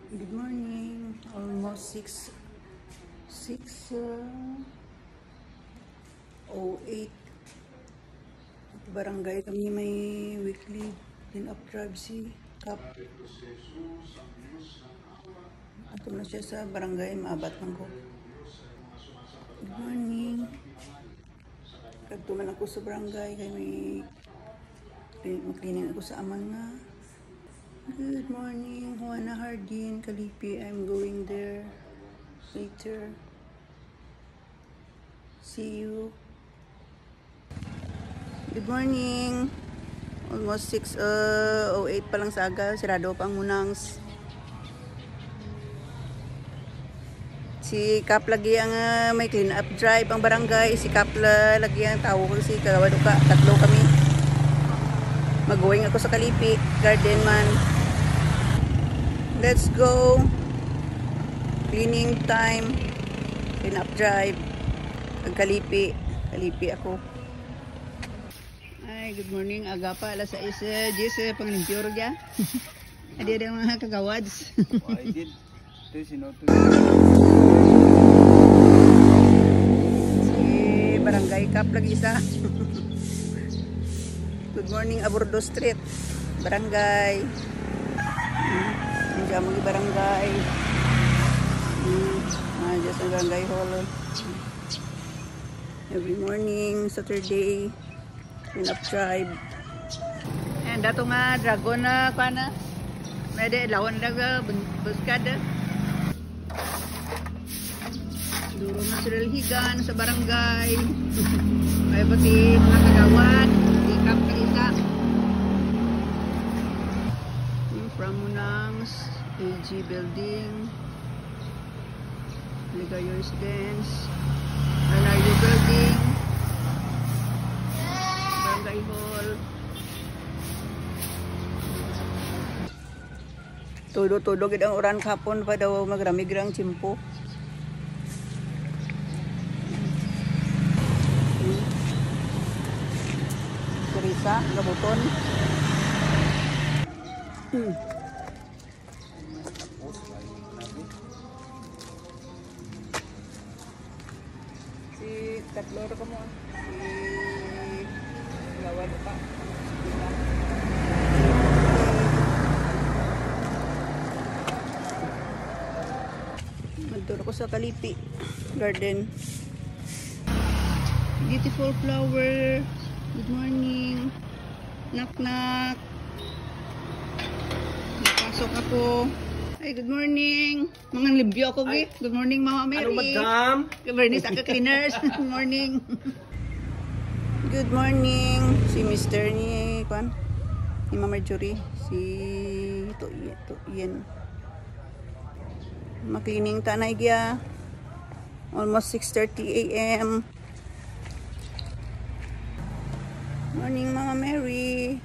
Good morning. Almost 6:08. Barangay kami may weekly clean-up drive si Kap. Ato na siya sa barangay, maabat lang ko. Good morning. Kagto man ako sa barangay kay may mag-cleaning ako sa aman nga. Good morning, Juana Hardin, Kalipi. I'm going there later. See you. Good morning. Almost 6:08 pa lang sa aga. Sirado pa ang Munangs. Si Kap lagi ang may clean up drive ang barangay. Si Kap lagi ang tao ko si Kagawaduka. Tatlo kami. Mag-going ako sa Kalipi. Garden man. Let's go. Cleaning time. Clean up drive. Kalipi. Kalipi ako. Ay, good morning. Aga pa. Alas 6:10. Panglimpyo ro dyan. Adi ada mga kagawads. I did. Si Barangay Kap lagi isa. Good morning, Aburdo Street. Barangay. Diyan mo barangay. Diyan sa barangay hall. Every morning, Saturday, clean up drive. And dato nga dragon na kana. Mede lawan daga buskada. Duro na sila higan sa barangay. Ay pati mga kagawad, di Kap isa. From Munangs, AG Building, Ligayo Residence, Alayo Building, Barangay Hall. Todo-todo gid ang uran kapon pa daw magramig-rang chimpo. Teresa, gabuton. Si tatlo ko mo. Si Lawad pa. Magturo ko sa Kalipi Garden. Beautiful flower. Good morning. Knock knock. Napasok ako. Ay, good morning. Mga libyo ako, Gi. Good morning, Mama Mary. Hello, madam. Bernice, Aka Cleaners. Good morning. Good morning. Si Mr. ni Kwan. Ni Mama Marjorie. Si Ian. Maklining tanay gya. Almost 6:30 a.m. Morning, Mama Mary.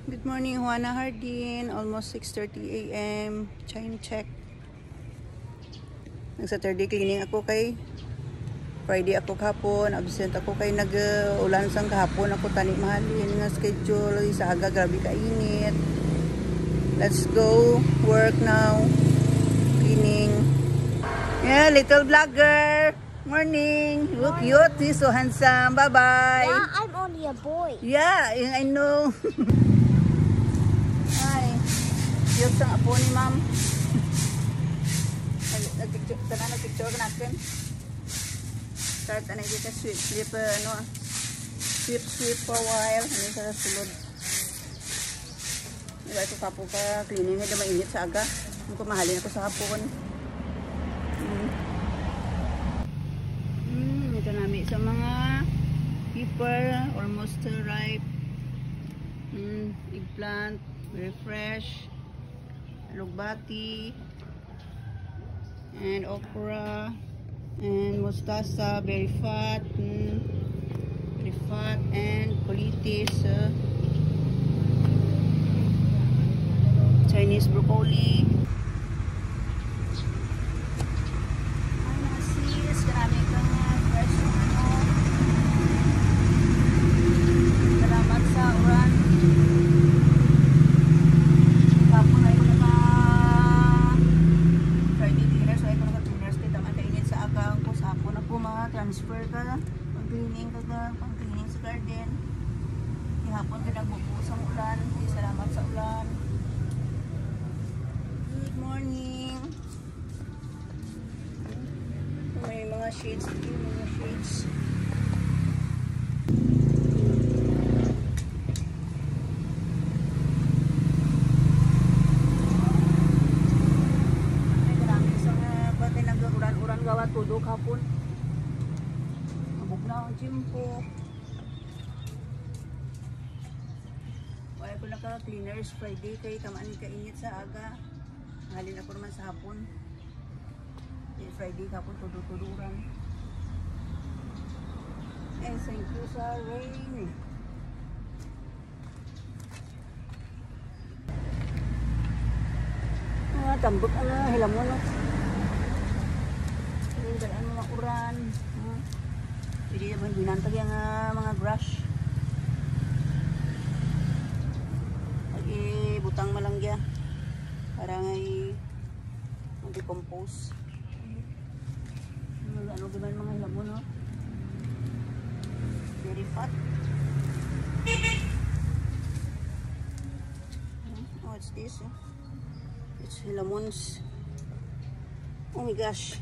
Good morning, Juana Hardin. Almost 6:30 a.m. Time check. Nag-Saturday cleaning ako kay Friday ako kahapon. Absent ako kay nag-ulan sang kahapon. Ako tani mahalin nga schedule. Sa aga, grabe kainit. Let's go. Work now. Cleaning. Yeah, little vlogger. Morning. You look cute. He's so handsome. Bye-bye. Yeah, I'm only a boy. Yeah, I know. Ay, cute sang apo ni ma'am. Nag-picture ka natin. Start na kita sweep sweep for a while. Ano sa sulod. Diba ito kapo ka cleaning. Hindi mainit sa aga. Hindi ko mahalin ako sa hapon. Ito namin sa mga pepper. Almost ripe. Eggplant. Very fresh. Lugbati. And okra. And mustasa. Very fat. Very fat. And colitis. Chinese broccoli. Ay, mga sis. Marami kang fresh salamat sa uran. mga shades. Ito yung mga shades. Ay, marami isang bakit nag-uran-uran gawa tudok hapon. Mabog na ang chimpo. Wala ko naka-cleaners Friday kay kamaan kainit sa aga. Halin ako naman sa hapon. Friday kapon tuduran. Thank you sa rain. Tambok ang hilamon. Dalaan mga uran. Pwede naman binantag yung mga brush. Butang malangya para ngay mag-decompose. Ano gawin mga hilamon, no? Very fat. Oh, what's this? It's hilamons. Oh my gosh.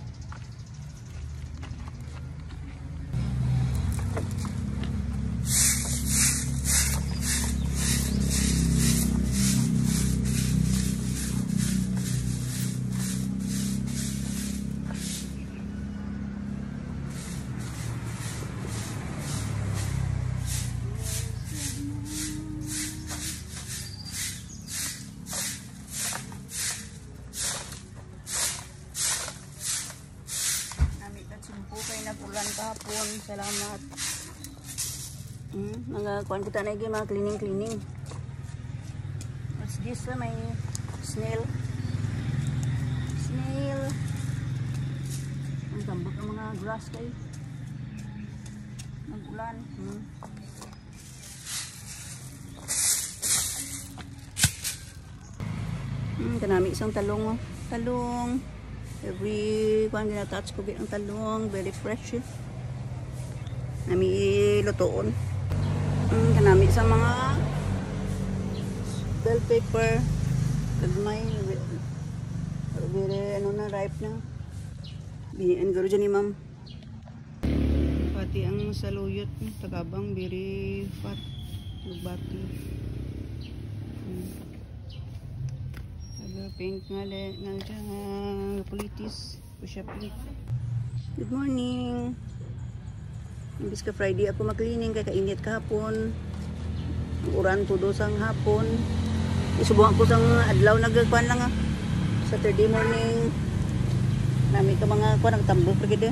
Napulan kahapon. Salamat. Nagakuan kita na mga cleaning. What's this? May snail. Ang tambak ng mga grass kay. Napulan. Kanami isang talong. Talong. Every kung gina-touch ko ang talong, very fresh. Nami lutoon. Kanami sa mga bell pepper. Kagmay. Very ano na, ripe na. Binian garo dyan ni ma'am. Pati ang saluyot. Tagabang, very fat. Nagbati. Pink nga politis pusha pink. Good morning. Imbis ka Friday ako mag-cleaning kay kainit kahapon. Uran tudo sang hapon. Isubukan ko sang adlaw nagkuan lang Saturday morning. Nami ka mga kuan nagtambok ra gid.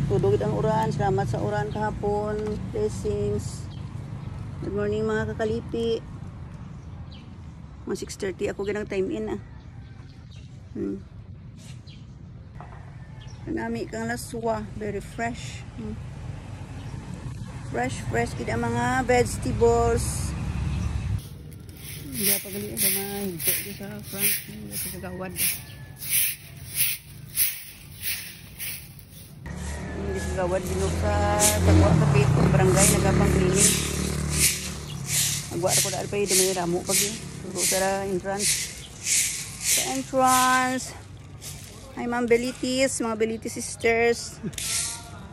Tudo gid ang uran. Salamat sa uran kahapon. Blessings. Good morning mga kakalipi. 6:30 ako ganang time in Nami kang laswa, very fresh. Fresh kita mga vegetables. Hindi pa gali sa mga higdo sa front sa gawad. Hindi sa gawad dinok sa tagwa kapit barangay nagapang cleaning. Agwa ko dahil pa yun may ramo pag yun. Turo sa entrance. Sa entrance. Hi Ma'am Belitis, mga Belitis sisters.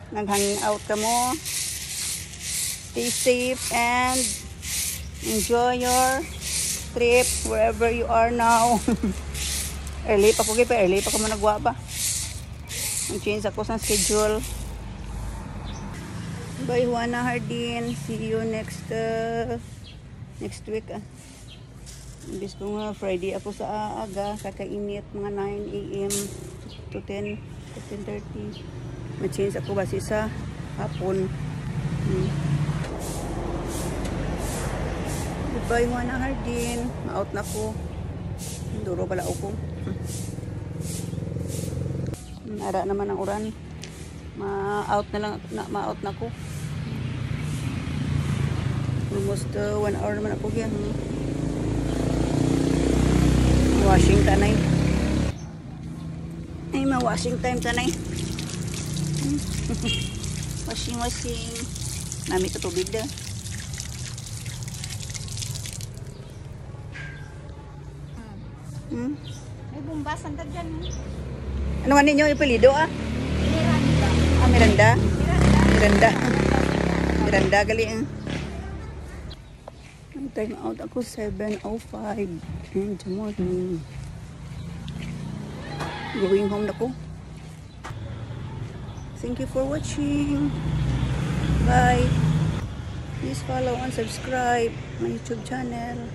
Nag-hanging out ka mo. Stay safe and enjoy your trip wherever you are now. Early pa ko pa, early pa ko managwa pa. Mag-change ako sa schedule. Bye Juana Hardin. See you next week. Imbis ko nga Friday ako sa aga, kakainit mga 9 AM to 10 to 10:30. Ma-change ako base sa hapon. Goodbye Juana Hardin. Ma-out na ko. Duro pala ako. Ara naman ang uran. Ma-out na lang, ma-out na ko. Almost 1 hour naman ako yan. Washing tanay. Ay, ma-washing time tanay. Washing. Nami ka tubig da. May bumbasan ta dyan. Ano nga ninyo ipilido Ilera nila. Miranda. Miranda. Miranda gali eh. Time out ako 7:05 in the morning. Going home na ko. Thank you for watching. Bye. Please follow and subscribe my YouTube channel.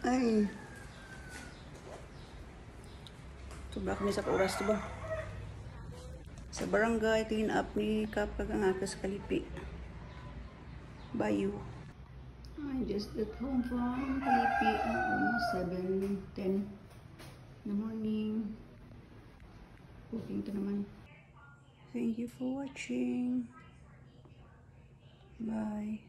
Ay. Sobra kami sa oras to ba? Sa barangay, tingin up ni Kapag ang akas Kalipi. Bayu. I just got home from Kalipi. Almost 7:10 in the morning. Cooking to naman. Thank you for watching. Bye.